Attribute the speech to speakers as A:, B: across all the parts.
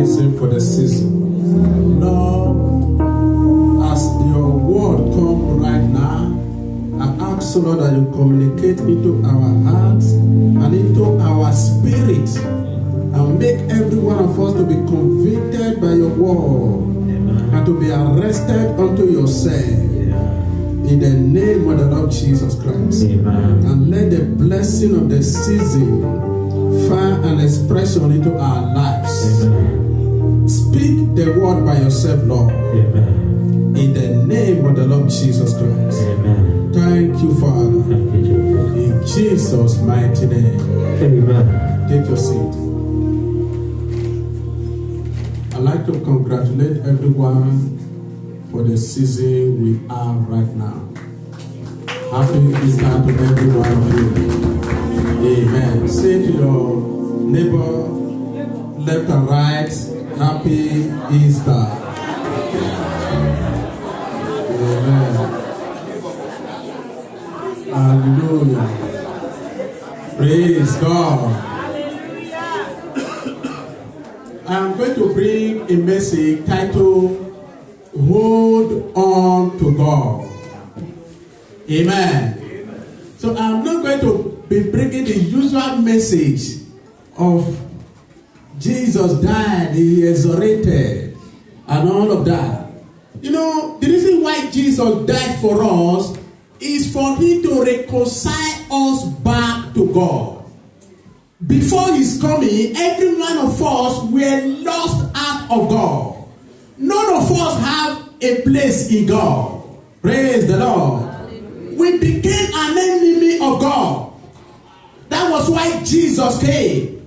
A: evangelism for the season. Lord, as your word comes right now, I ask, Lord, that you communicate into our hearts and into our spirit and make every one of us to be convicted by your word and to be arrested unto yourself. In the name of the Lord Jesus Christ. Amen. And let the blessing of the season find an expression into our lives. Amen. Speak the word by yourself, Lord. Amen. In the name of the Lord Jesus Christ. Amen. Thank you, Father. Thank you, Jesus. In Jesus' mighty name. Amen. Take your seat. I'd like to congratulate everyone for the season we are right now. Happy Easter to every one of you. Amen. Say to your neighbor, left and right, Happy Easter. Amen. Hallelujah. Praise God. I am going to bring a message titled, Hold on to God. Amen. So I'm not going to be bringing the usual message of Jesus died, he resurrected, and all of that. You know, the reason why Jesus died for us is for him to reconcile us back to God. Before his coming, every one of us were lost out of God. None of us have a place in God. Praise the Lord. We became an enemy of God. That was why Jesus came.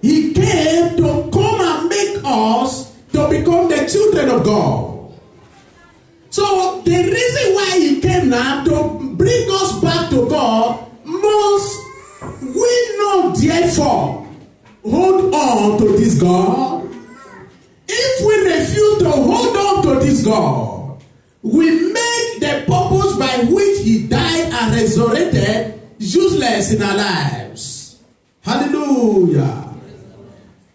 A: He came to come and make us to become the children of God. So the reason why he came now to bring us back to God, must we not therefore hold on to this God? If we refuse to hold on to this God, we make the purpose by which he died and resurrected useless in our lives. Hallelujah.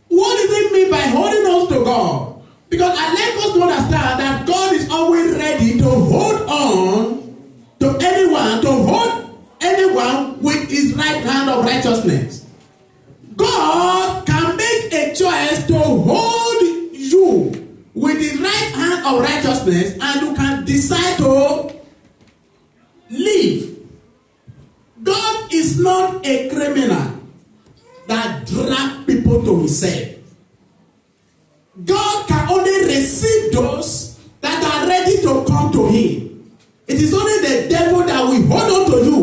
A: What does it mean by holding on to God? Because I like us to understand that God is always ready to hold on to anyone with his right hand of righteousness. God can make a choice to hold you with his right hand of righteousness, and you can decide to live. God is not a criminal that drags people to himself. God can only receive those that are ready to come to him. It is only the devil that will hold on to you.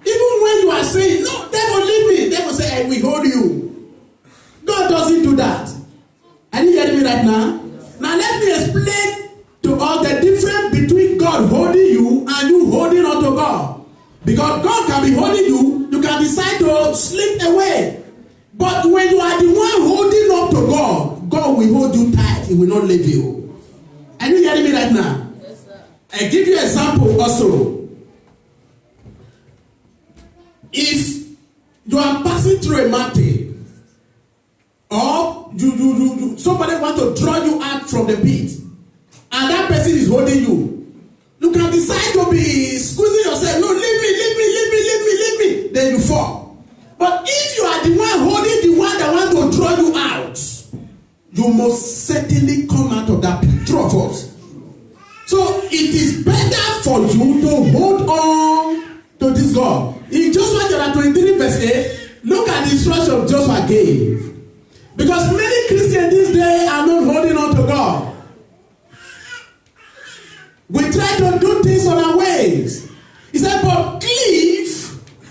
A: Even when you are saying, no, devil, leave me. The devil say, I will hold you. God doesn't do that. Are you hearing me right now? Now let me explain to us the difference between God holding you and you holding on to God. Because God can be holding you, you can decide to slip away. But when you are the one holding on to God, God will hold you tight. He will not leave you. Are you hearing me right now? Yes, sir. I give you an example also. If you are passing through a mountain, or somebody want to draw you out from the pit, and that person is holding you, you can decide to be squeezing yourself. No, leave me. Then you fall. But if you are the one holding the one that want to draw you out, you must certainly come out of that pit. True of us. So it is better for you to hold on to this God. In Joshua chapter 23 verse 8, look at the instruction Joshua gave. Because many Christians this day are not holding on to God. We try to do things on our ways. He said, but cleave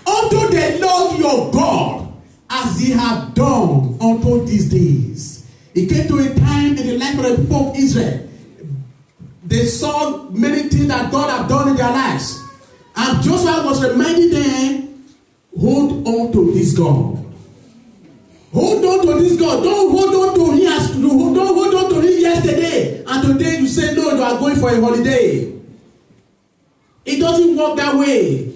A: unto the Lord your God as ye have done unto these days. It came to a time in the life of the people of Israel. They saw many things that God had done in their lives. And Joshua was reminding them, hold on to this God. Hold on to this God. Don't hold on to him as you don't hold on to him yesterday. And today you say, no, you are going for a holiday. It doesn't work that way.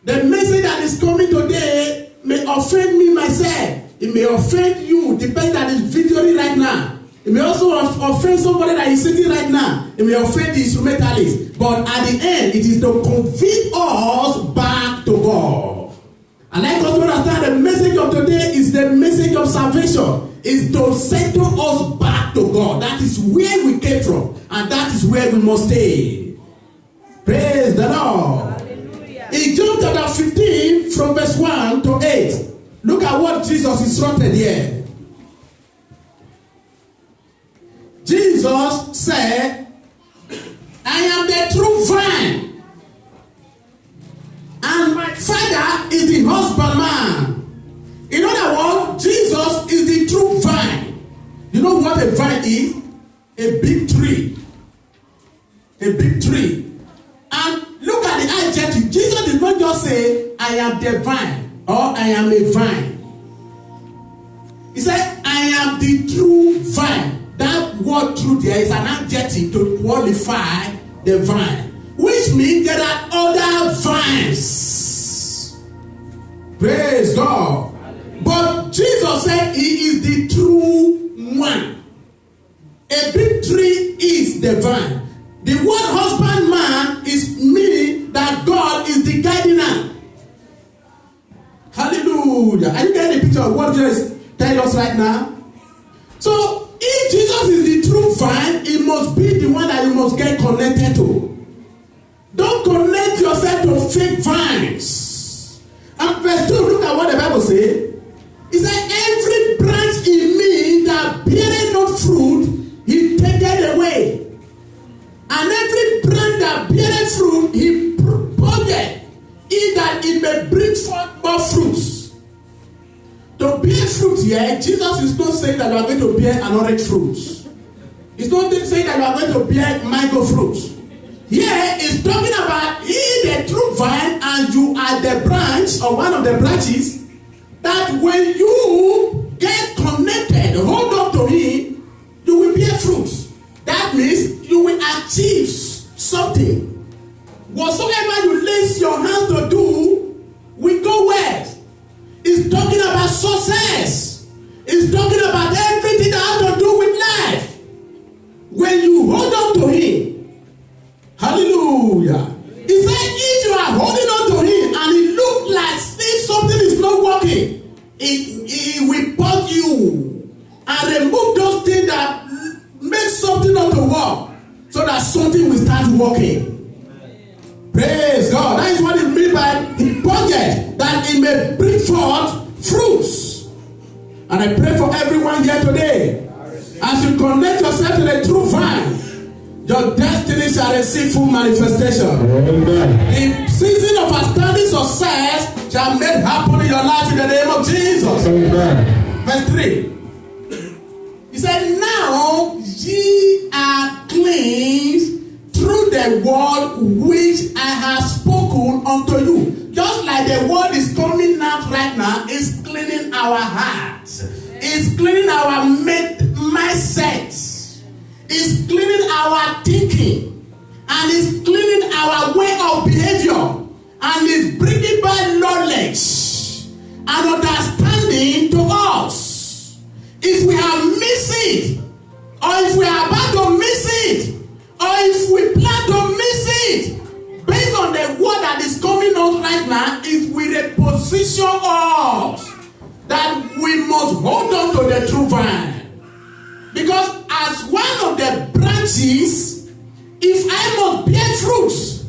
A: The message that is coming today may offend me myself. It may offend you, depending on this video right now. It may also offend somebody that is sitting right now. It may offend the instrumentalist. But at the end, it is to convict us back to God. And I want to understand the message of today is the message of salvation. Is to settle us back to God. That is where we came from. And that is where we must stay. Praise the Lord. Hallelujah. In John chapter 15 from verse 1 to 8. Look at what Jesus instructed here. Jesus said, I am the true vine, and my Father is the husbandman. In other words, Jesus is the true vine. You know what a vine is? A big tree. A big tree. And look at the adjective. Jesus did not just say, I am the vine, or I am a vine. He said, I am the true vine. That word true there is an adjective to qualify the vine, which means there are other vines. Praise God. But Jesus said he is the true one. A big tree is the vine. The word husbandman is meaning that God is the gardener. Hallelujah. Are you getting a picture of what Jesus tells us right now? So, if Jesus is the true vine, he must be the one that you must get connected to. Don't connect yourself to fake vines. And verse 2, look at what the Bible says. It said, every branch in me that beareth not fruit, he taketh away. And every branch that beareth fruit, he purgeth, in that it may bring forth more fruits. To bear fruit here, Jesus is not saying that you are going to bear an orange fruit. He's not saying that you are going to bear mango fruit. Here he's talking about he the true vine and you are the branch or one of the branches that when you get connected, hold on to him, you will bear fruit. That means you will achieve something. Whatsoever you lace your hands to do will go well. It's talking about success. It's talking about everything that has to do with life. When you hold on to him, hallelujah. He said, if you are holding on to him and it looks like if something is not working, it will purge you and remove those things that make something not to work so that something will start working. Praise God. That is what it means by the project, that it may bring forth fruits. And I pray for everyone here today, as you connect yourself to the true vine, your destiny shall receive full manifestation. The season of outstanding success shall make happen in your life in the name of Jesus. Verse 3. He said, now ye are cleansed through the word which I have spoken unto you. Just like the word is coming out right now, it's cleaning our hearts. It's cleaning our mindsets. It's cleaning our thinking. And it's cleaning our way of behavior. And it's bringing back knowledge and understanding to us. If we are missing, or if we are about to miss it, or if we plan to miss it, based on the word that is coming out right now, is we reposition us that we must hold on to the true vine. Because as one of the branches, if I must bear fruits,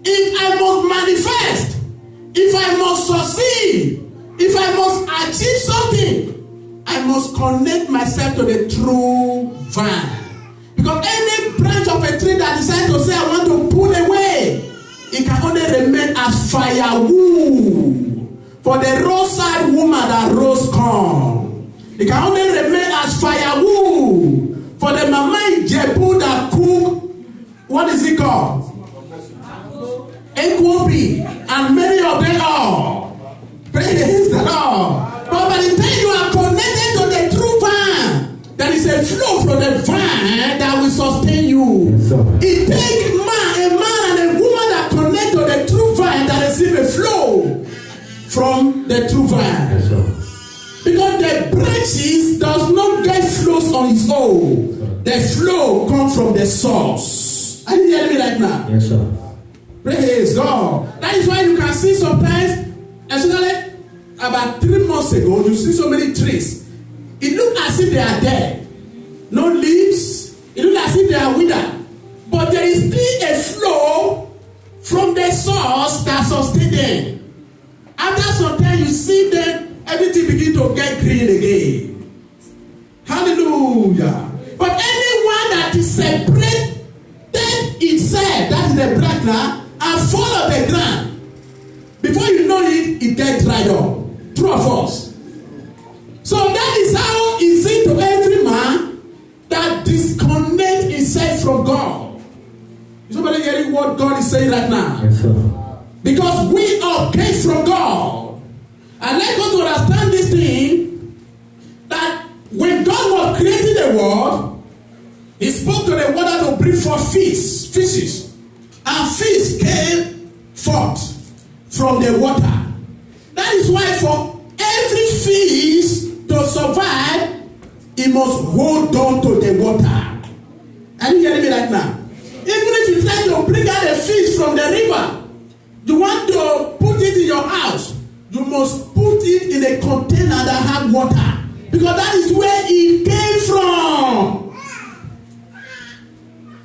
A: if I must manifest, if I must succeed, if I must achieve something, I must connect myself to the true vine. Because any branch of a tree that decides to say, I want to pull away, it can only remain as firewood for the roadside woman that roasts corn. It can only remain as firewood for the mama in Jebu that cook, what is it called? Ekwobi, and many of them all. Praise the Lord. But by the time you are connected to the true vine, there is a flow from the vine that will sustain you. Yes, it takes a man and a woman that connect to the true vine that receive a flow from the true vine. Yes, because the branches does not get flows on its own. The flow comes from the source. Are you hearing me right now?
B: Yes, sir.
A: Praise God. That is why you can see sometimes, especially about 3 months ago, you see so many trees. It looks as if they are dead. No leaves. It looks as if they are withered. But there is still a flow from the source that sustains them. After some time, you see them, everything begin to get green again. Hallelujah. But anyone that is separated itself, that is the branch now, and fall of the ground, before you know it, it gets dried up. True or false? So that is how is it to every man that disconnect himself from God. Is somebody hearing what God is saying right now?
B: Yes, sir.
A: Because we all came from God. And let us understand this thing, that when God was creating the world, He spoke to the water to bring forth fishes. And fish came forth from the water. That is why for every fish to survive, it must hold on to the water. Are you hearing me right now? Even if you try to bring out a fish from the river, you want to put it in your house, you must put it in a container that has water. Because that is where it came from.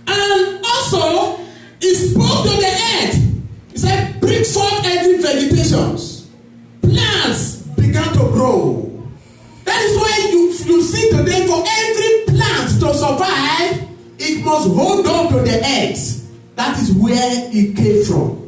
A: And also, He spoke to the earth. He said, bring forth every vegetation. Plants began to grow. That is why you see today, for every plant to survive, it must hold on to the earth. That is where it came from.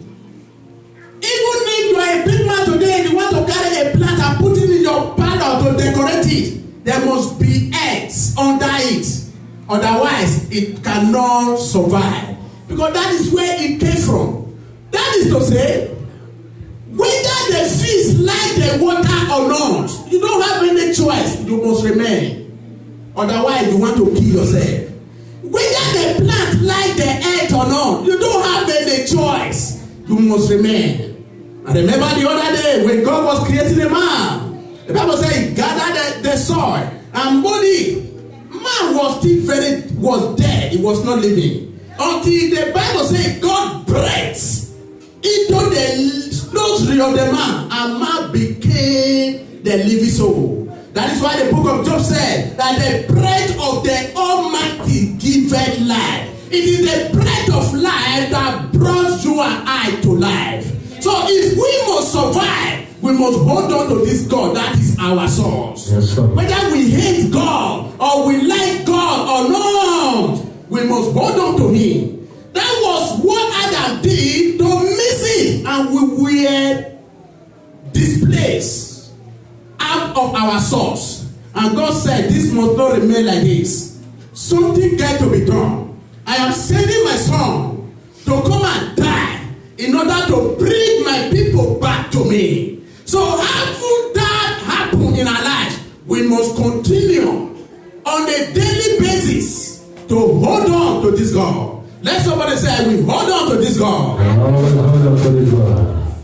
A: Even if you are a big man today and you want to carry a plant and put it in your parlor to decorate it, there must be earth under it. Otherwise, it cannot survive. Because that is where it came from. That is to say, whether the fish like the water or not, you don't have any choice. You must remain. Otherwise, you want to kill yourself. Whether the plant like the earth or not, you don't have any choice. You must remain. I remember the other day when God was creating a man. The Bible says He gathered the soil and mowed it. Man was dead. He was not living. Until the Bible says God breathed into the nostril of the man, and man became the living soul. That is why the book of Job said that the breath of the Almighty giveth life. It is the breath of life that brought you and I to life. So if we must survive, we must hold on to this God. That is our source.
B: Yes, sir.
A: Whether we hate God or we like God or not, we must hold on to Him. That was what Adam did to miss it, and we were displaced out of our source. And God said, this must not remain like this. Something got to be done. I am sending my son to come and die in order to bring my people back to me. So how would that happen in our life? We must continue on a daily basis to hold on to this God. Let somebody say, we hold on to this God.
B: Hold on to this God.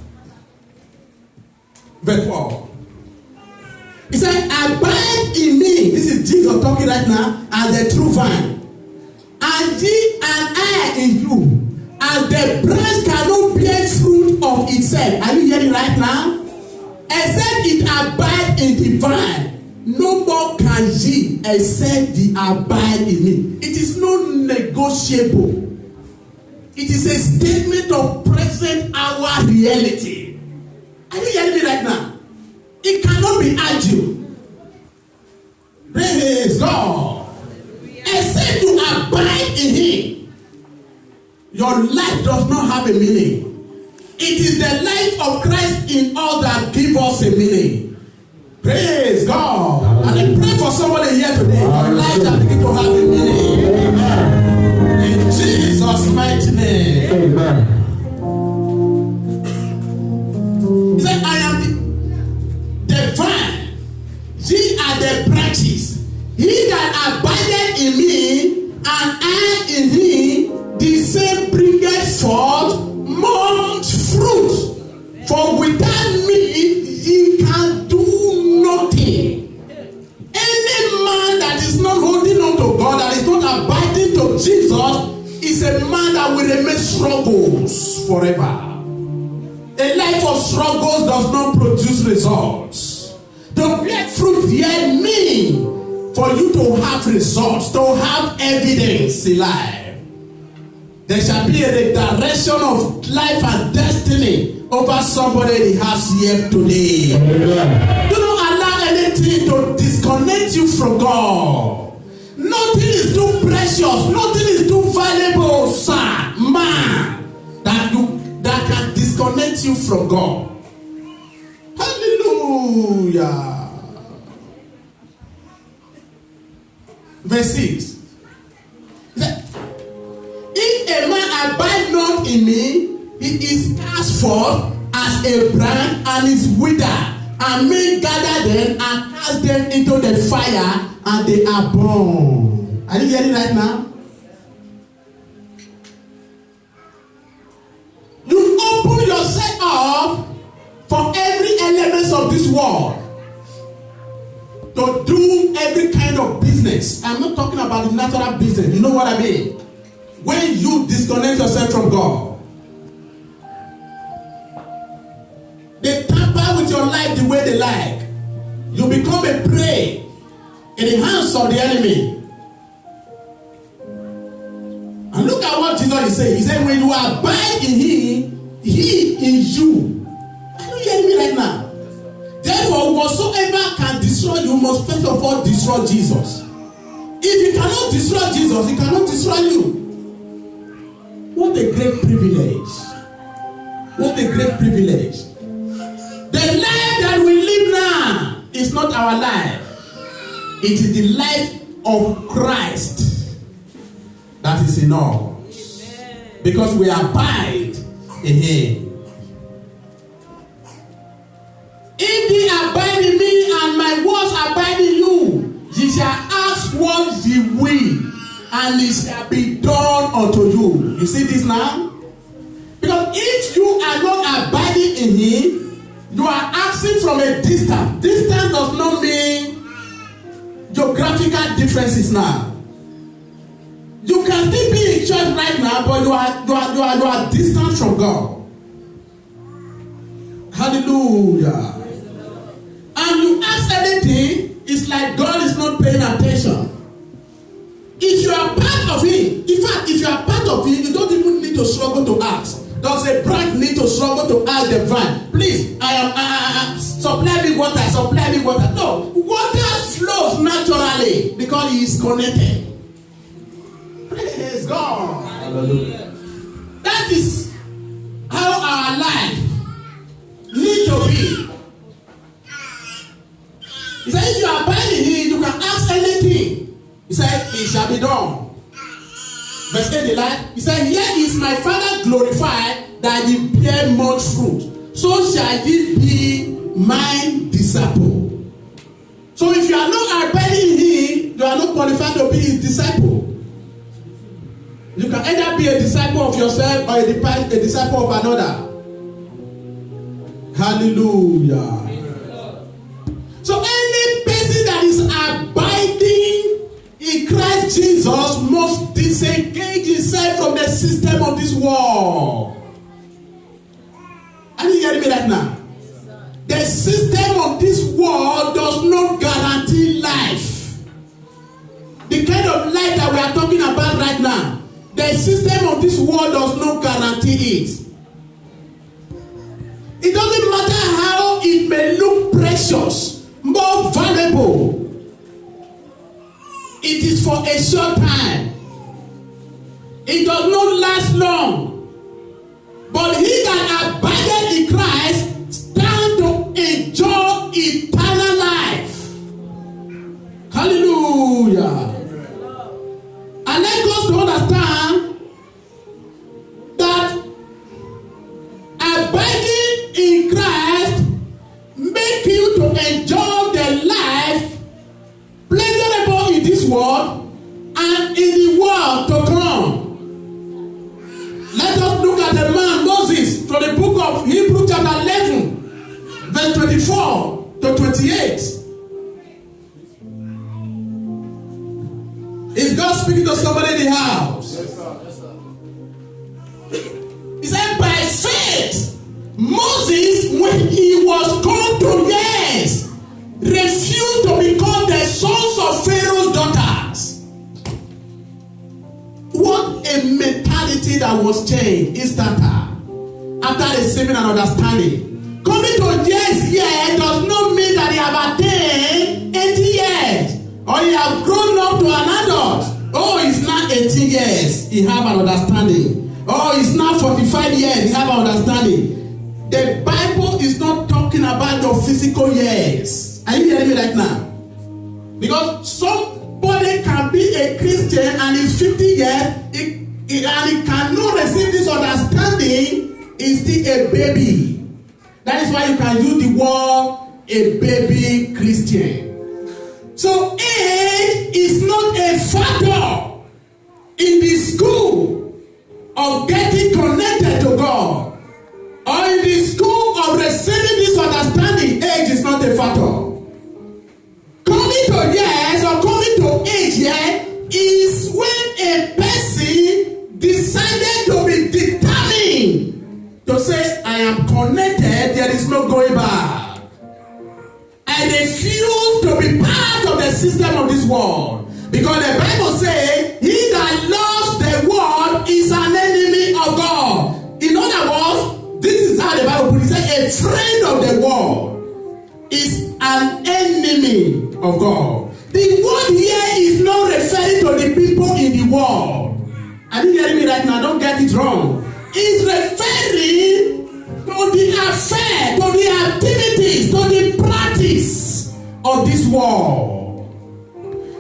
A: Verse 4. He said, abide in me. This is Jesus talking right now as the true vine. And ye and I in you. And the branch cannot bear fruit of itself. Are you hearing right now? Except it abide in the vine. No more can ye except the abide in me. It is not negotiable. It is a statement of present hour reality. Are you hearing me right now? It cannot be argued. Praise God. Except you abide in Him, your life does not have a meaning. It is the life of Christ in all that gives us a meaning. Praise God. And I pray for somebody here today, your life that begin to have a meaning. In Jesus' mighty name.
B: Amen.
A: He said, I am the vine, ye are the branches. He that abideth in me, and I in him, the same bringeth forth much fruit. For without me, ye can do nothing. Any man that is not holding on to to God, that is not abiding to Jesus, is a man that will remain struggles forever. A life of struggles does not produce results. To bear fruit here means for you to have results, to have evidence in life. There shall be a redirection of life and destiny over somebody in the house here today. Amen. Do not allow anything to disconnect you from God. Nothing is too precious, nothing is too valuable, sir, man, that can disconnect you from God. Hallelujah. Verse 6. If a man abide not in me, he is cast forth as a branch and is withered, and men gather them and cast them into the fire, and they are burned. Are you hearing right now? You open yourself up for every element of this world to do every kind of business. I'm not talking about the natural business. You know what I mean? When you disconnect yourself from God, they tamper with your life the way they like. You become a prey in the hands of the enemy. And look at what Jesus is saying. He said, when you abide in him, he in you. Are you hearing me right now? Therefore, whatsoever can destroy you must first of all destroy Jesus. If you cannot destroy Jesus, he cannot destroy you. What a great privilege. What a great privilege. The life that we live now is not our life. It is the life of Christ that is in us. Because we abide in him. If ye abide in me and my words abide in you, ye shall ask what ye will, and it shall be done unto you. You see this now? Because if you are not abiding in him, you are asking from a distance. Distance does not mean geographical differences now. You can still be in church right now, but you are distant from God. Hallelujah. And you ask anything, it's like God is not paying attention. If you are part of it, in fact, if you are part of it, you don't even need to struggle to ask. Does a branch need to struggle to ask the vine, please, supply me water, supply me water? No, water flows naturally because he is connected. Praise God. Hallelujah. That is how our life needs to be. He said, if you are abiding in him, you can ask anything. He said, it shall be done. Verse 8, he said, here is my Father glorified, that ye bear much fruit. So shall ye be my disciple. So if you are not abiding in him, you are not qualified to be his disciple. You can either be a disciple of yourself or a disciple of another. Hallelujah. So any person that is abiding in Christ Jesus must disengage himself from the system of this world. Are you hearing me right now? The system of this world does not guarantee life. The kind of life that we are talking about right now, the system of this world does not guarantee it. It doesn't matter how it may look precious, more valuable. It is for a short time. It does not last long. But he that abideth in Christ stand to enjoy eternal life. Hallelujah. And let us to understand that abiding in Christ make you to enjoy the life pleasurable in this world and in the world to come. Let us look at the man Moses from the book of Hebrews chapter 11, verse 24 to 28. He speaking to somebody in the house?
B: Yes, sir.
A: He said, by faith, Moses, when he was called to years, refused to become the sons of Pharaoh's daughters. What a mentality that was changed instantly after receiving an understanding. Coming to years here does not mean that he have attained 80 years or he have grown up to an adult. Oh, he's not 18 years, he have an understanding. Oh, he's not 45 years, he have an understanding. The Bible is not talking about your physical years. Are you hearing me right now? Because somebody can be a Christian and is 50 years and he cannot receive this understanding, is still a baby. That is why you can use the word a baby Christian. So age is not a factor in the school of getting connected to God, or in the school of receiving this understanding. Age is not a factor. Coming to years or coming to age here is when a person decided to be determined to say, I am connected, there is no going back. I refuse to be part of the system of this world. Because the Bible says, he that loves the world is an enemy of God. In other words, this is how the Bible puts it. A friend of the world is an enemy of God. The word here is not referring to the people in the world. Are you hearing me right now? Don't get it wrong. It's referring to the affair, to the activities, to the practice of this world.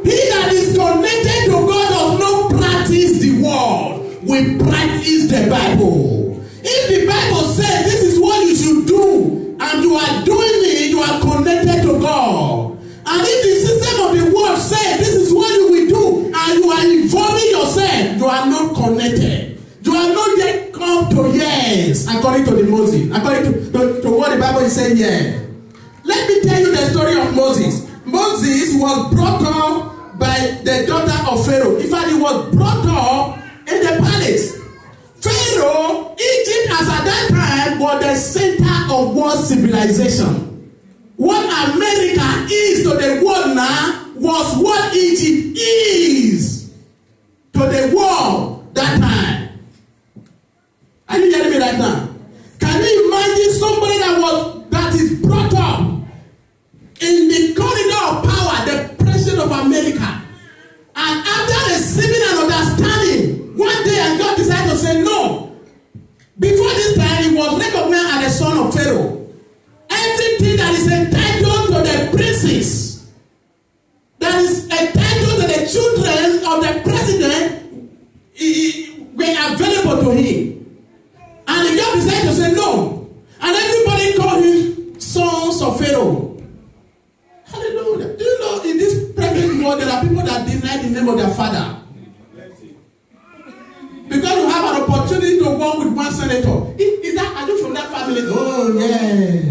A: He that is connected to God does not practice the world. We practice the Bible. If the Bible says this is what you should do, and you are doing it, you are connected to God. And if the system of the world says this is what you will do, and you are involving yourself, you are not connected. You are not yet come to years, according to the Moses, according to what the Bible is saying here. Let me tell you the story of Moses. Moses was brought up by the daughter of Pharaoh. In fact, he was brought up in the palace. Pharaoh, Egypt as at that time was the center of world civilization. What America is to the world now was what Egypt is to the world that time. Are you hearing me right now? Can you imagine somebody that is brought up in the corridor of power, the president of America, and after receiving an understanding, one day and God decided to say no. Before this time, he was recognized as the son of Pharaoh. Everything that is entitled to the princes, that is entitled to the children of the president, were available to him. And the God decided to say no. And everybody called him sons of Pharaoh. Hallelujah. Do you know in this present world there are people that deny the name of their father? Because you have an opportunity to work with one senator. Are you from that family? Oh, yeah.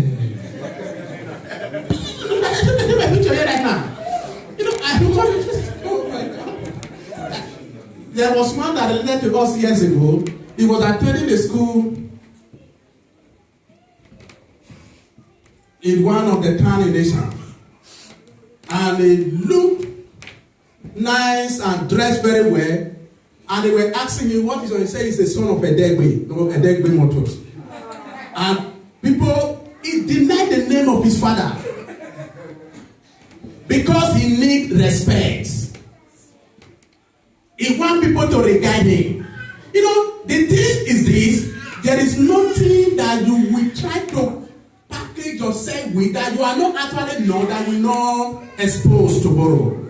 A: Look at my picture here right now. You know, oh my God. There was one that related to us years ago. He was attending a school in one of the towns in nation. And he looked nice and dressed very well. And they were asking him what is he said he's the son of Edegbe Motors. And people, he denied the name of his father. Because he needs respect. He wants people to regard him. You know, the thing is this, there is nothing that you will try to package yourself with that you are not actually know that you not exposed tomorrow.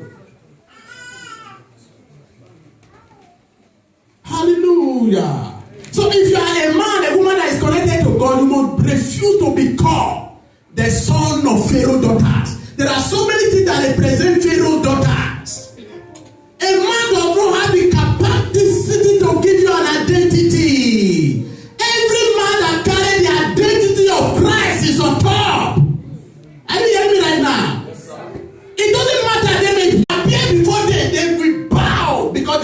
A: Hallelujah. So if you are a man, a woman that is connected to God, you must refuse to be called the son of Pharaoh's daughters. There are so many things that represent Pharaoh's daughters. A man does not have the capacity to give you an identity. Every man that carries the identity of Christ is on top. Are you hearing me right now? Yes, it doesn't matter. They may appear before they will bow because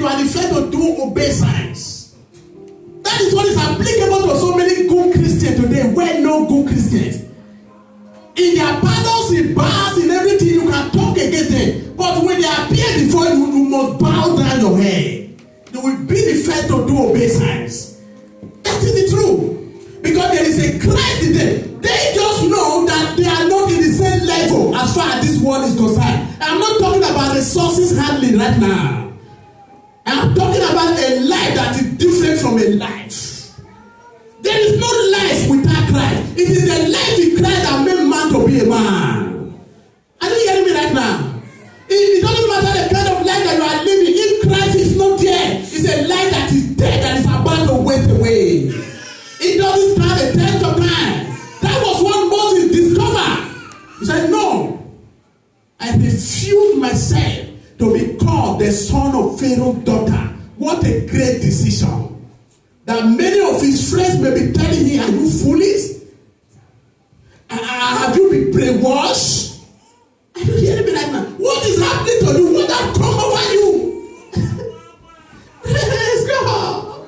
A: you are the first to do obeisance. That is what is applicable to so many good Christians today, where no good Christians. In their parlors, in bars, in everything, you can talk against them. But when they appear before you, you must bow down your head. You will be the first to do obeisance. That is the truth. Because there is a Christ in them. They just know that they are not in the same level as far as this world is concerned. I'm not talking about resources handling right now. I'm talking about a life that is different from a life. There is no life without Christ. It is the life in Christ that made man to be a man. Are you hearing me right now? It doesn't matter the kind of life that you are living. If Christ is not there, it's a life that is dead, that is about to waste away. It doesn't stand a test of time. That was what Moses discovered. He said, no, I refuse myself to be called the son of Pharaoh's daughter. What a great decision. That many of his friends may be telling him, are you foolish? Have you been brainwashed? Are you hearing me right now? What is happening to you? What has come over you? Praise God.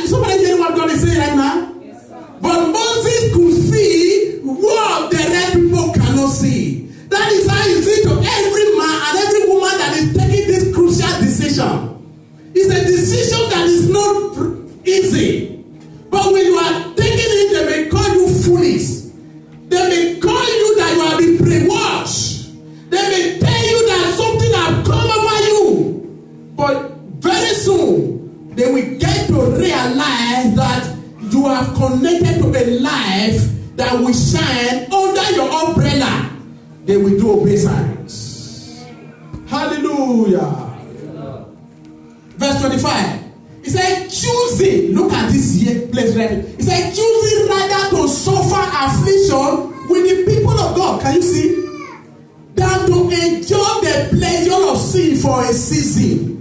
A: Somebody hearing what God is saying right now? Yes, but Moses could see what the rest people cannot see. That is how you see to every man and every woman that is taking this crucial decision. It's a decision that is not easy. But when you are taking it, they may call you foolish. They may call you that you have been brainwashed. They may tell you that something has come over you. But very soon, they will get to realize that you have connected to a life that will shine under your umbrella. They will do obeisance. Hallelujah. Verse 25. He said, choosing, look at this here, place ready. He said, choosing rather to suffer affliction with the people of God. Can you see? Than to enjoy the pleasure of sin for a season.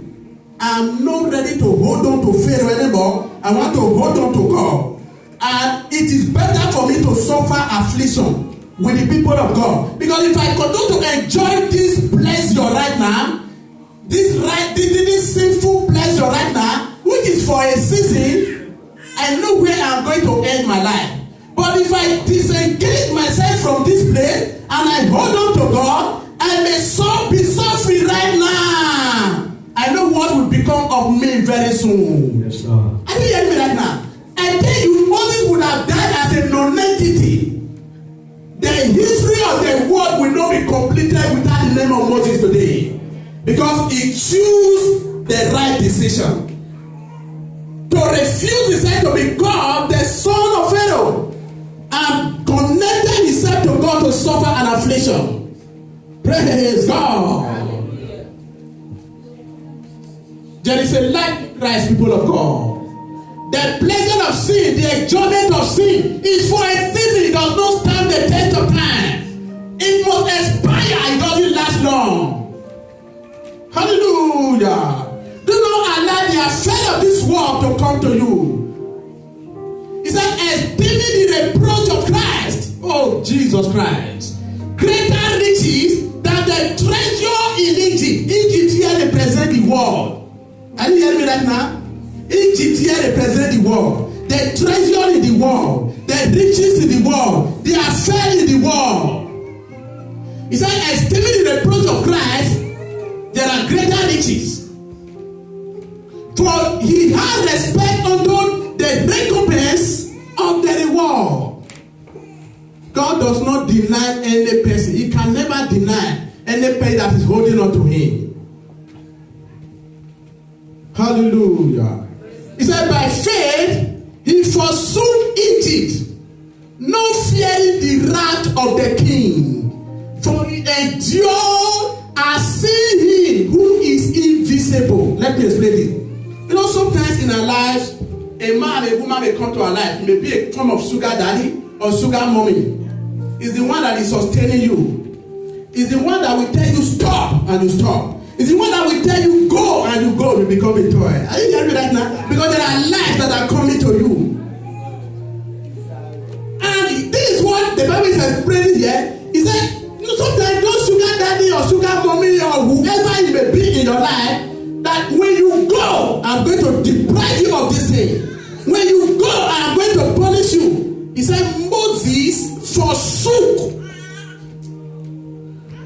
A: I'm not ready to hold on to Pharaoh anymore. I want to hold on to God. And it is better for me to suffer affliction with the people of God. Because if I continue to enjoy this pleasure right now, this sinful pleasure right now, which is for a season, I know where I'm going to end my life. But if I disengage myself from this place and I hold on to God, I may be suffering right now. I know what will become of me very soon. Yes, sir. Are you hearing me right now? I tell you, Moses would have died as a non-entity. The history of the world will not be completed without the name of Moses today. Because he chose the right decision. To refuse himself to be called the son of Pharaoh and connected himself to God to suffer an affliction. Praise God. There is a life in Christ, people of God. The pleasure of sin, the enjoyment of sin is for a season. It does not stand the test of time. It must expire. It doesn't last long. Hallelujah. Do not allow the affair of this world to come to you. He said, esteeming the reproach of Christ. Oh, Jesus Christ. Greater riches than the treasure in Egypt. Egypt here represents the world. Are you hearing me right now? Egypt here represents the world. The treasure in the world. The riches in the world. The affair in the world. He said, esteeming the reproach of Christ, there are greater riches. For he has respect unto the recompense of the reward. God does not deny any person. He can never deny any person that is holding on to him. Hallelujah. He said, by faith, he forsook Egypt, not fearing the wrath of the king. For he endured as seeing him who is invisible. Let me explain it. You know, sometimes in our lives, a man, a woman may come to our life. It may be a form of sugar daddy or sugar mommy. It's the one that is sustaining you. It's the one that will tell you stop and you stop. It's the one that will tell you go and you go, you become a toy. Are you hearing me right now? Because there are lives that are coming to you. And this is what the Bible is explaining here. He said, sometimes those sugar daddy or sugar mommy or whoever you may be in your life, that when you deprive you of this thing. When you go, I am going to punish you. He said, Moses forsook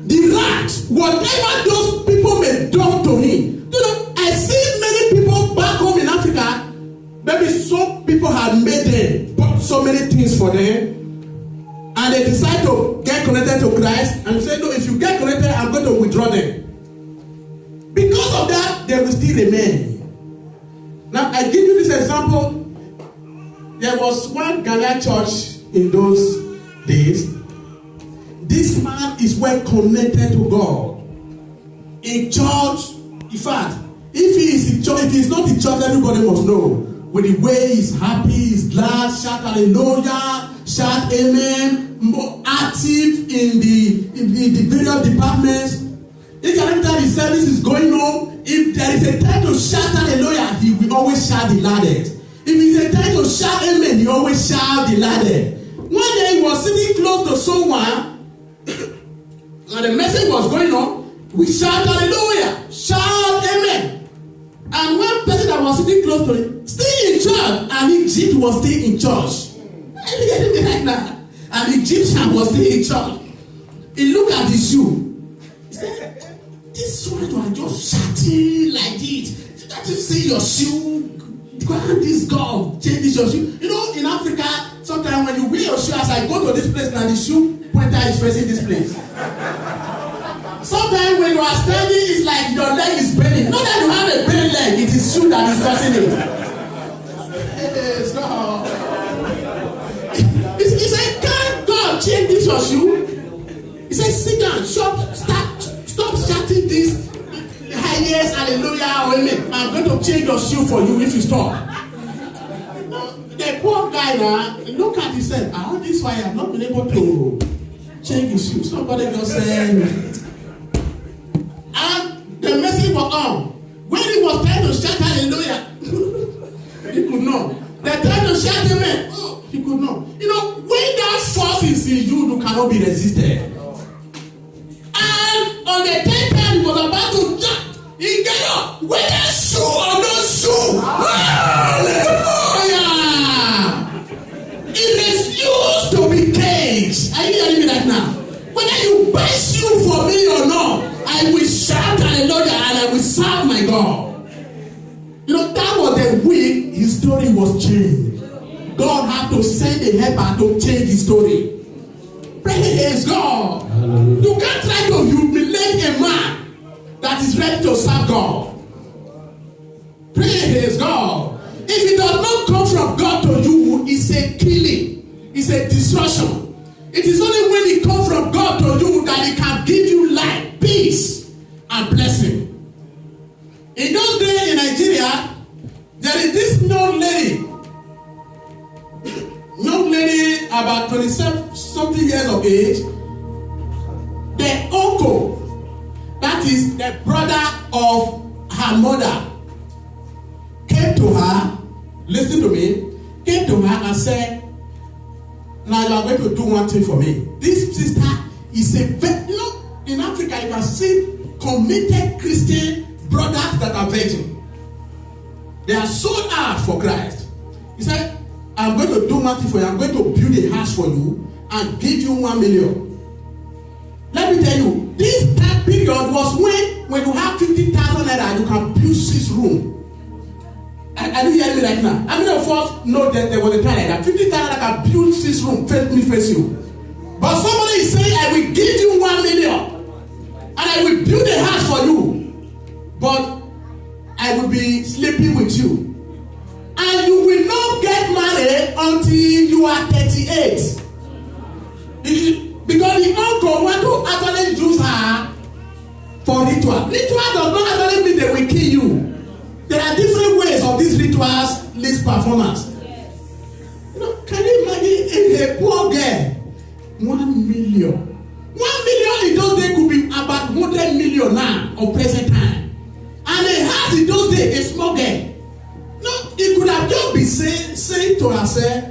A: the wrath, whatever those people may do to him. You know, I see many people back home in Africa, maybe some people had made them, bought so many things for them, and they decide to get connected to Christ and say, no, if you get connected, I'm going to withdraw them. Because of that, they will still remain. Now, I give you this example. There was one Ghanaian church in those days. This man is well connected to God. In church, in fact, if he is in church, if he is not in church, everybody must know. With the way he's happy, he's glad, shout hallelujah, shout amen, more active in the various departments. Each and every time the service is going on, if there is a time to shout hallelujah, he will always shout the loudest. If it's a time to shout amen, he always shout the loudest. One day he was sitting close to someone, and the message was going on. We shout hallelujah, shout amen. And one person that was sitting close to him, still in church, and Egypt was still in church. Are you getting me right now? And the Egyptian was still in church. He looked at his shoe. He said, this one was just shouting like this. Can't you see your shoe? Can't this God change your shoe? You know, in Africa, sometimes when you wear your shoe, as I go to this place now, the shoe pointer is facing this place. Sometimes when you are standing, it's like your leg is bending. Not that you have a bent leg, it is shoe that is causing it. Yes, God. He said, can't God change this your shoe? He said, sit down, stop shouting this. Yes, hallelujah, amen. I'm going to change your shoe for you if you stop. The poor guy now, look at himself. All this why I have not been able to change his shoe. Somebody just said, and the message was on. When he was trying to shout hallelujah, he could not. The time to shout amen, he could not. You know, when that force is in you cannot be resisted. And on the 10th time he was about to jump, he get up, whether shoe or no shoe. Hallelujah! He refused to be caged. Are you hearing me right now? Whether you buy shoe for me or not, I will shout hallelujah and I will serve my God. You know, that was the week his story was changed. God had to send a helper to change his story. Praise God. Hallelujah. You can't try to humiliate a man that is ready to serve God. Praise God. If it does not come from God to you, it's a killing, it's a destruction. It is only when it comes from God to you that it can give you life, peace, and blessing. In those days in Nigeria, there is this young lady about 27-something years of age. The uncle, that is the brother of her mother, came to her, listen to me, came to her and said, now you are going to do one thing for me. This sister is a very, you know, in Africa you can see committed Christian brothers that are virgin. They are sold out for Christ. He said, I'm going to do one thing for you. I'm going to build a house for you and give you 1 million. Let me tell you, this time period was when you have 50,000 naira, you can build 6 rooms. Are you hearing me right now? How many of us know that there was a time like that? 50,000 naira can build 6 rooms, face you. But somebody is saying, I will give you 1 million and I will build a house for you. But I will be sleeping with you. And you will not get married until you are 38. Because the uncle want to actually use her for ritual. Ritual does not actually mean they will kill you. There are different ways of these rituals, this performance. Yes. You know, can you imagine a poor girl? 1 million. 1 million in those days could be about 100 million now of present time. And a house in those days, a small girl. No, it could have just been saying to herself,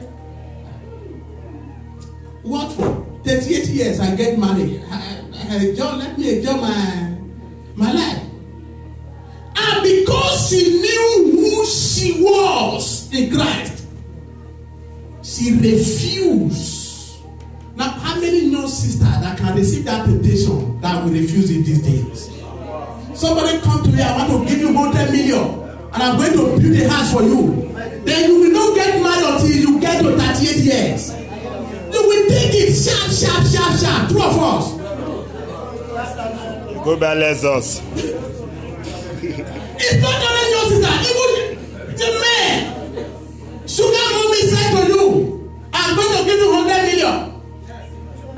A: what for? 38 years I get married. Let me enjoy my life. And because she knew who she was in Christ, she refused. Now, how many know sister that can receive that temptation that will refuse it these days? Somebody come to me, I want to give you 100 million, and I'm going to build a house for you. Then you will not get married until you get to 38 years. You will take it sharp, sharp, sharp, sharp. Two of us.
C: Go by lessons.
A: It's not only your sister, even the man. Sugar mommy said to you, I'm going to give you 100 million.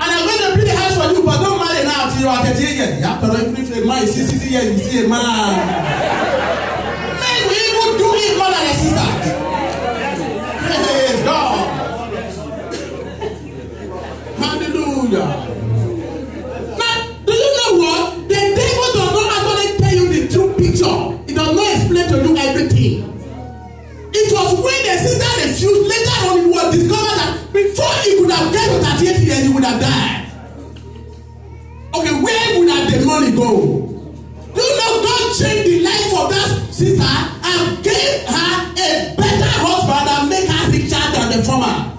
A: And I'm going to build a house for you, but don't marry now until you are 38 years. After all, even if a man is 60 years, you see a man. Men will even do it more than a sister. Praise God. Hallelujah. Now, do you know what? The devil does not actually tell you the true picture. It does not explain to you everything. It was when the sister refused, later on it was discovered that before he could have get to 38 years, he would have died. Okay, where would have the money go? Do you know God changed the life of that sister and gave her a better husband and make her richer than the former?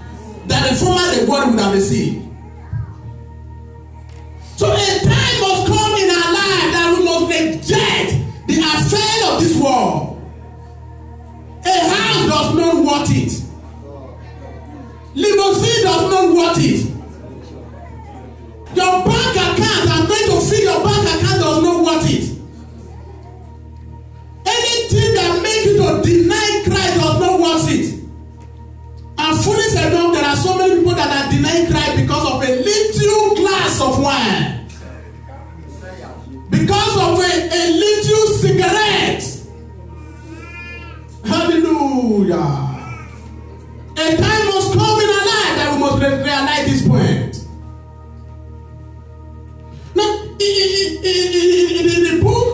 A: Than the former the world would have received. So a time must come in our life that we must reject the affair of this world. A house does not worth it. Limousine does not worth it. Your bank account, I'm going to fill your bank account, does not worth it. Anything that makes you to deny Christ does not worth it. And foolish enough, there are so many people that are denying Christ because of a little glass of wine. Because of a little cigarette. Hallelujah. A time must come in our life that we must realize this point. Now, in the book,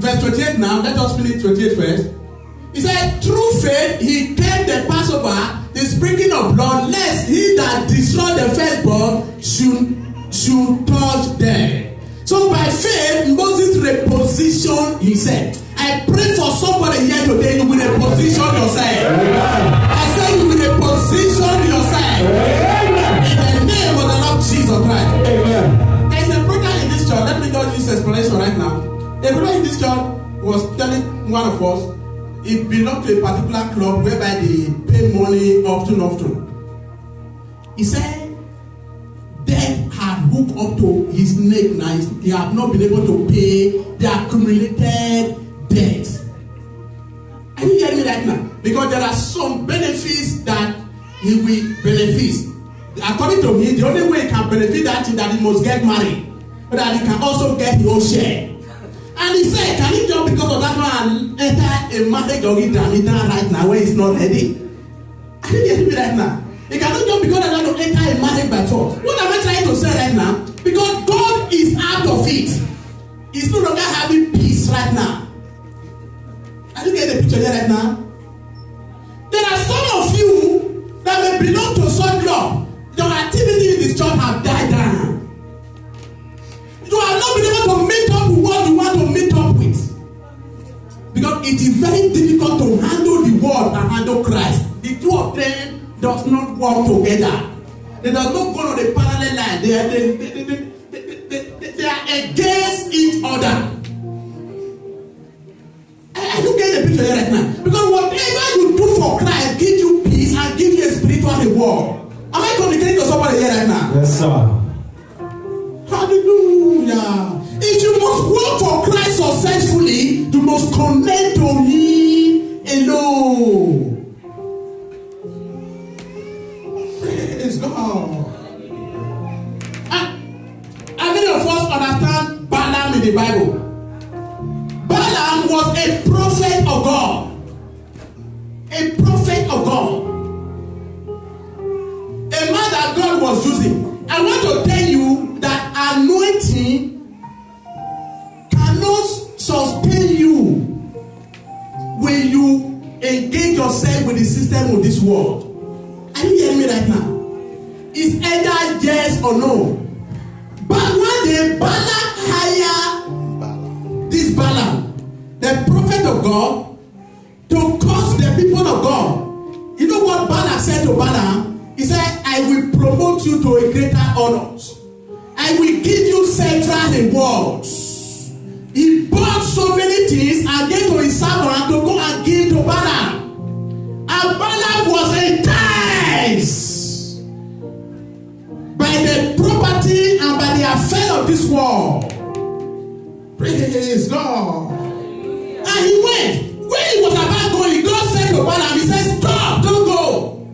A: verse 28 now, let us finish 28 first. He said, through faith, he kept the Passover, the sprinkling of blood, lest he that destroyed the firstborn should touch them. So by faith, Moses repositioned himself. I pray for somebody here today, you will reposition yourself. I say you will reposition yourself. In the name of the Lord Jesus Christ. There is a brother in this church. Let me just use this explanation right now. A brother in this church was telling one of us, he belonged to a particular club whereby they pay money often. He said, debt had hooked up to his neck now. He had not been able to pay the accumulated debt. Are you hearing me right now? Because there are some benefits that he will benefit. According to me, the only way he can benefit that is that he must get married, but that he can also get his own share. And he said, can he just because of that one enter a marriage or intermittent right now when he's not ready? Are you hearing me right now? He cannot just because I want to enter a marriage by force. What am I trying to say right now? Because God is out of it. He's no longer having peace right now. Are you getting the picture here right now? There are some of you that may belong to some club. Your activity in this church have died down. You have not been able to meet up with what you want to meet up with. Because it is very difficult to handle the world and handle Christ. The two of them does not work together. They does not go on the parallel line. They are against each other. Are you getting the picture here right now? Because whatever you do for Christ gives you peace and gives you a spiritual reward. Am I communicating to somebody here right now?
B: Yes, sir.
A: Hallelujah. If you must work for Christ successfully, you must connect to Him alone. Praise God. How many of us understand Balaam in the Bible? Balaam was a prophet of God. A prophet of God. A man that God was using. I want to tell you that anointing cannot sustain you when you engage yourself with the system of this world. Are you hearing me right now? It's either yes or no. But one day Balak hired this Balaam. the prophet of God, to curse the people of God. You know what Balak said to Balaam? He said, I will promote you to a greater honor. I will give you central rewards. He bought so many things and gave to his servant to go and give to Balaam. And Balaam was enticed by the property and by the affair of this world. Praise God. And he went. When he was about going, God said to Balaam, he said, stop, don't go.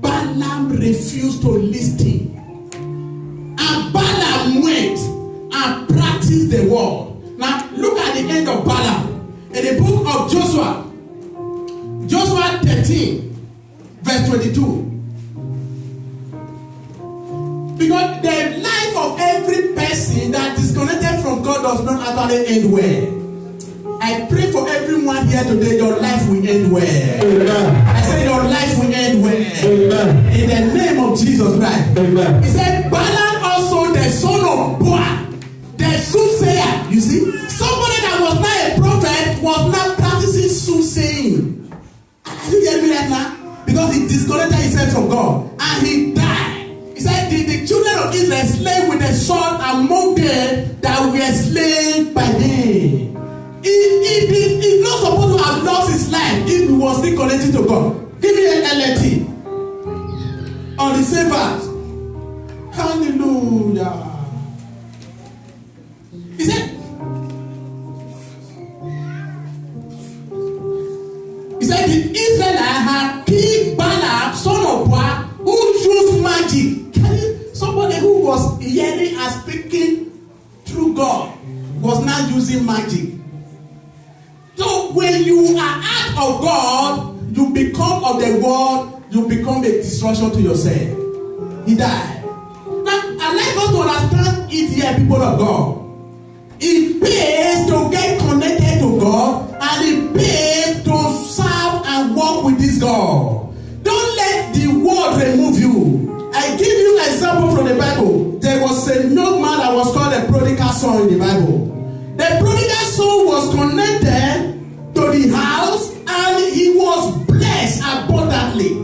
A: Balaam refused to listen. And Balaam went and practiced the word. Now, look at the end of Balaam. In the book of Joshua, Joshua 13, verse 22. Because the life of every person that is disconnected from God does not actually end well. I pray for everyone here today, your life will end well. Amen. I say your life will end well. Amen. In the name of Jesus Christ. Amen. He said, Balaam also the son of Boaz, the soothsayer. You see, somebody that was not a prophet was not practicing soothsaying. Are you getting me right now? Because he disconnected himself from God and he died. He said, the children of Israel slain with the sword among them that were slain by them. He's not supposed to have lost his life if he was still connected to God. Give me an LT on the same verse. Hallelujah. He said the Israelites had killed Balaam, son of Boaz, who used magic. Somebody who was hearing and speaking through God was now using magic. So when you are out of God, you become of the world, you become a destruction to yourself. He died. Now, I'd like us to understand it here, people of God. It pays to get connected to God, and it pays to serve and walk with this God. Don't let the world remove you. I give you an example from the Bible. There was a young man that was called the prodigal son in the Bible. The prodigal son was connected to the house and he was blessed abundantly.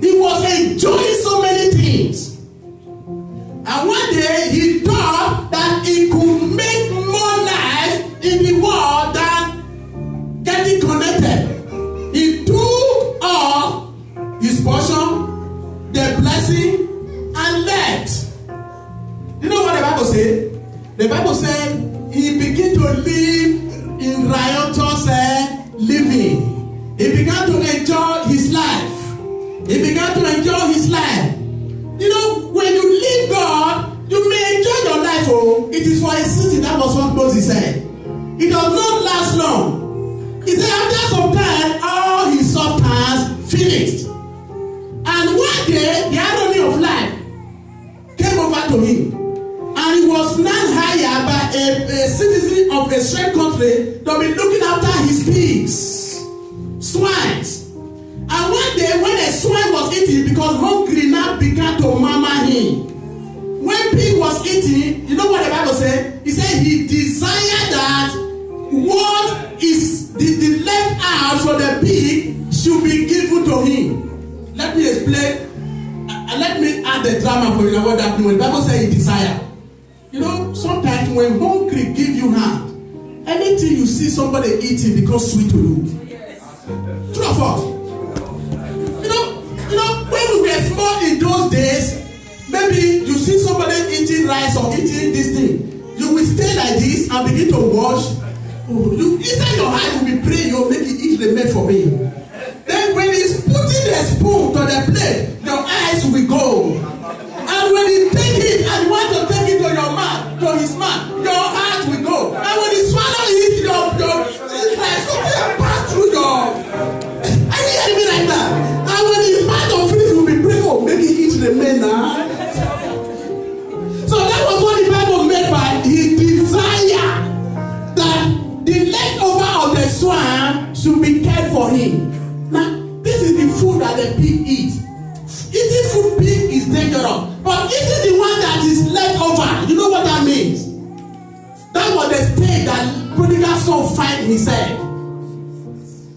A: He was enjoying so many things. And one day he thought that he could make more life in the world than getting connected. He took all his portion, the blessing, and left. You know what the Bible said? The Bible said he began to live in riotous living. He began to enjoy his life. He began to enjoy his life. You know, when you leave God, you may enjoy your life. Oh, it is for a season. That was what Moses said. It does not last long. He said after some time, all his substance finished. And one day, the irony of life came over to him. And he was now hired by a citizen of a strange country to be looking after his pigs, swines. And one day when a swine was eating, because hungry now began to murmur him. When pig was eating, you know what the Bible said? He said he desired that what is the left out for the pig should be given to him. Let me explain. Let me add the drama for you know what that means. The Bible says he desire. You know, sometimes when hungry give you hand, anything you see somebody eating becomes sweet to you. True or false? You know, when we were small in those days, maybe you see somebody eating rice or eating this thing, you will stay like this and begin to watch. Inside your heart will be praying, you'll make it eat the meat for me. Then when he's putting the spoon to the plate, your eyes will go. And when he take it and you want to take it to your mouth, to his mouth, your heart will go. And when he swallow it, it's like something pass through your. Are you hearing me like that? And when his mouth of freeze will be break up, make it eat the men now. So that was what the Bible made by his desire that the leftover of the swine should be cared for him. Now, this is the food that the pig eats. Eating food pig is dangerous. But eating the one that is left over, you know what that means? That was the state that prodigal son find himself.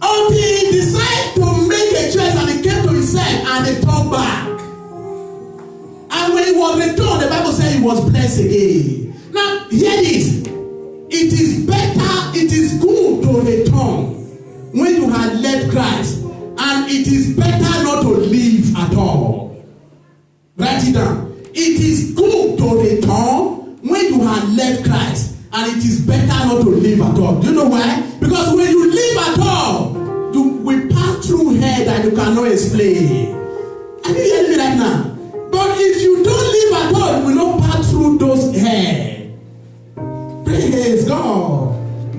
A: Until he decided to make a choice and he came to himself and he turned back. And when he was returned, the Bible said he was blessed again. Now, hear this. It is better, it is good to return when you had left Christ. And it is better not to live at all. Write it down. It is good to return when you have left Christ. And it is better not to live at all. Do you know why? Because when you live at all, you will pass through hell that you cannot explain. Are you hearing me right now? But if you don't live at all, you will not pass through those hell. Praise God.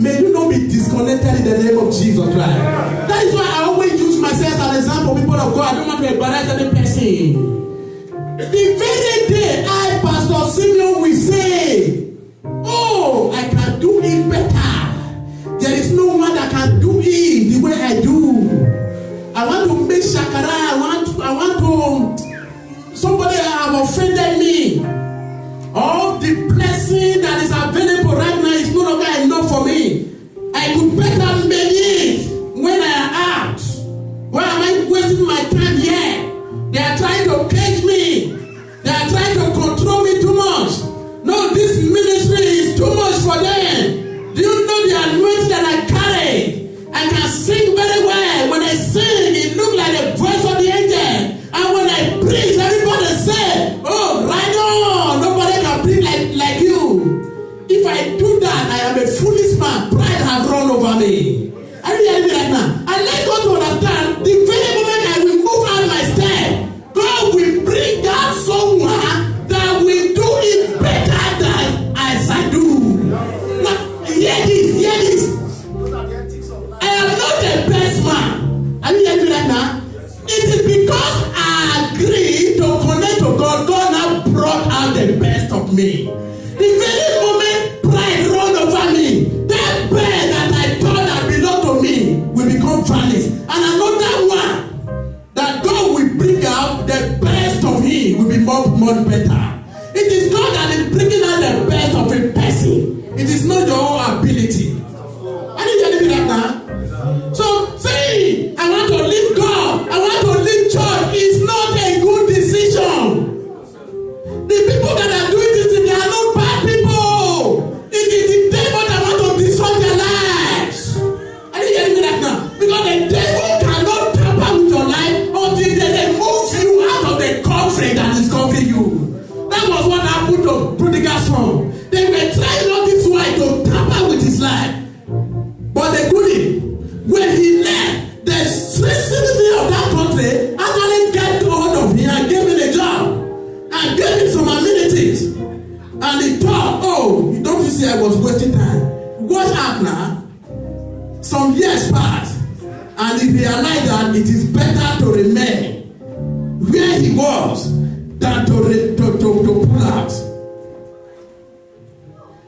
A: May you not be disconnected in the name of Jesus Christ. That is why I always use myself as an example, people of God. I don't want to embarrass any person. The very day I, Pastor Simeon, will say, oh, I can do it better. There is no one that can do it the way I do. I want to make shakara. I want to, somebody have offended me. All the blessing that is available right now is no longer enough for me. I could better make it when I am out. Why am I wasting my time here? They are trying to cage me. They are trying to control me too much. No, this ministry is too much for them. Do you know the anointing that I carry? I can sing very well. When I sing, it looks like the voice of the angel. And when I preach, everybody say, oh, right on. Nobody can preach like you. If I do that, I am a foolish man. Pride has run over me. Are you hearing me right now? I like God to understand, the very moment I will move out my step, God will bring down someone that will do it better than as I do. Now, hear this. I am not the best man. Are you hearing me right now? It is because I agree to connect to God, God now brought out the best of me. The very moment pride run over me, that bed that I thought that belonged to me will become vanished. And another one that God will bring out the best of him will be much better. It is God that is bringing out the best of a person. It is not your own ability. Are you hearing me right now? So, say, I want to leave God. I want to leave church. It's not a good decision. The people that are doing this, they are not bad people. It is the devil that want to destroy their lives. Are you hearing me right now? Because the devil cannot tamper with your life until they move you out of the country that is covering you. That was what happened to prodigal son. They were trying all this while to tamper with his life. But they couldn't. When he left, the citizen of that country actually got hold of him and gave him a job. And gave him some amenities. And he thought, oh, don't you see I was wasting time? What happened now? Some years passed. And he realized that it is better to remain where he was than to pull out.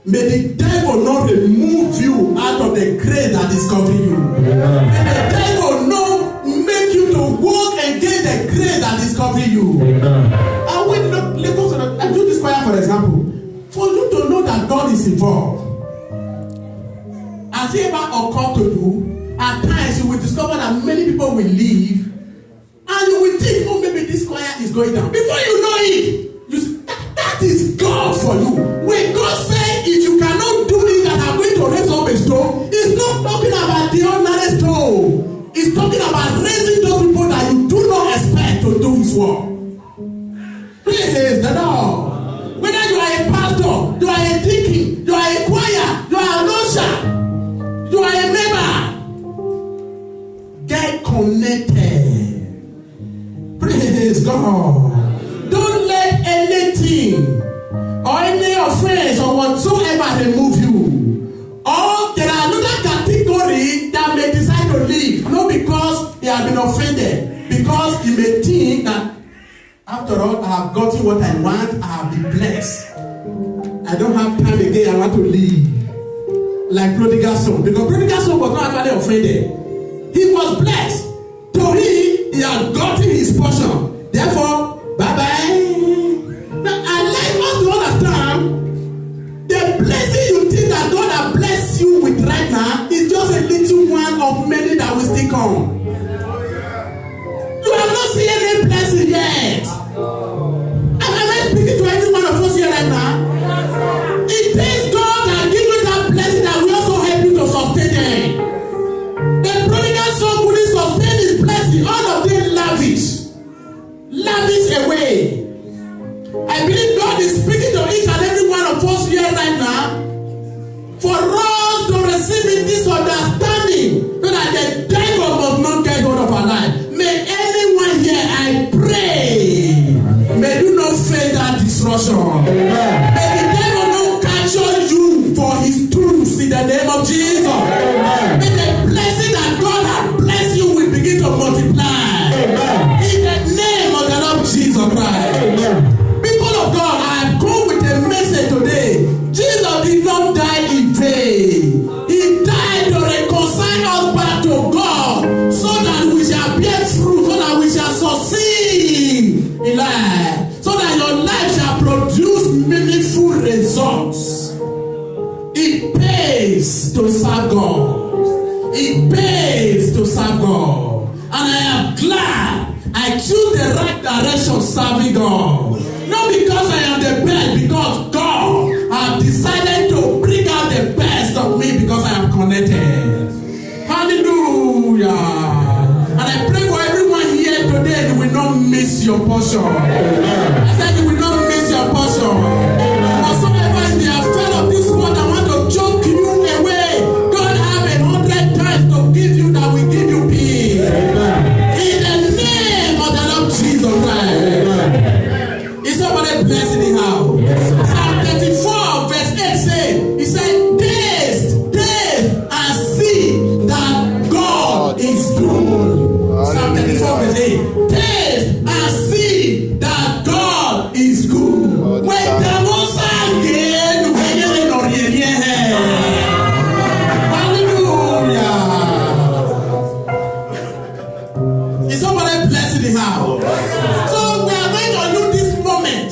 A: May the devil not remove you out of the grave that is covering you. Amen. May the devil not make you to walk against the grave that is covering you. I will not I do this prayer for example. For you to know that God is involved. Has it ever occurred to you? At times you will discover that many people will leave, and you will think, oh, maybe this choir is going down. Before you know it, that is God for you. When God says, if you cannot do it, that I'm going to raise up a stone, it's not talking about the ordinary stone. It's talking about raising those people that you do not expect to do his work. Praise the Lord. Whether you are a pastor, you are a deacon, you are a choir, you are an usher, you are a member, get connected. Praise God. Don't let anything or any offense or whatsoever remove you. Or there are another category that may decide to leave, not because they have been offended, because he may think that after all, I have gotten what I want, I have been blessed. I don't have time again, I want to leave. Like prodigal son. Because prodigal son was not actually offended. He was blessed. To him, he had gotten his portion. Therefore, bye-bye. Now, I like us to understand the blessing you think that God has blessed you with this away. I believe God is speaking to each and every one of us here right now for us to receive in this understanding so that the devil must not get hold of our life. May anyone here, I pray, may you not fail that disruption. May the devil not capture you for his truths in the name of Jesus. May the blessing that God has blessed you will begin to multiply. In the name of the Lord Jesus Christ. People of God, I have come with a message today. Jesus did not die in vain. He died to reconcile us back to God so that we shall bear fruit, so that we shall succeed in life, so that your life shall produce meaningful results. It pays to serve God. It pays to serve God. And I am glad I choose the right direction serving God. Not because I am the best, because God has decided to bring out the best of me because I am connected. Hallelujah. And I pray for everyone here today, you will not miss your portion. I said you will not miss your portion. Whatsoever is the affair of this world, I want to choke you away. God have 100 times to give you that will give you peace. In the name of the Lord Jesus Christ. Is somebody blessed in the house? Psalm 34 verse 8 says, he said, taste and see that God is good. Psalm 34 verse 8. Taste and see that God is good. When the most again, hallelujah. Is somebody blessed in the house? So we are going to use this moment.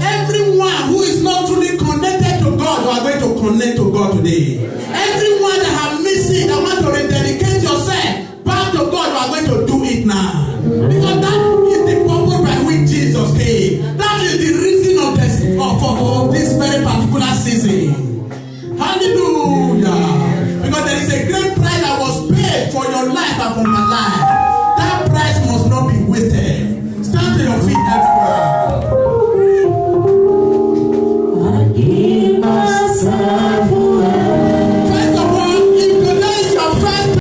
A: Everyone who is not truly connected to God, you are going to connect to God today. Everyone that have missed it, that want to rededicate yourself back to God, you are going to do it now. Because that is the purpose by which Jesus came. That is the reason of this very particular season. Hallelujah. Because there is a great price that was paid for your life and for my life.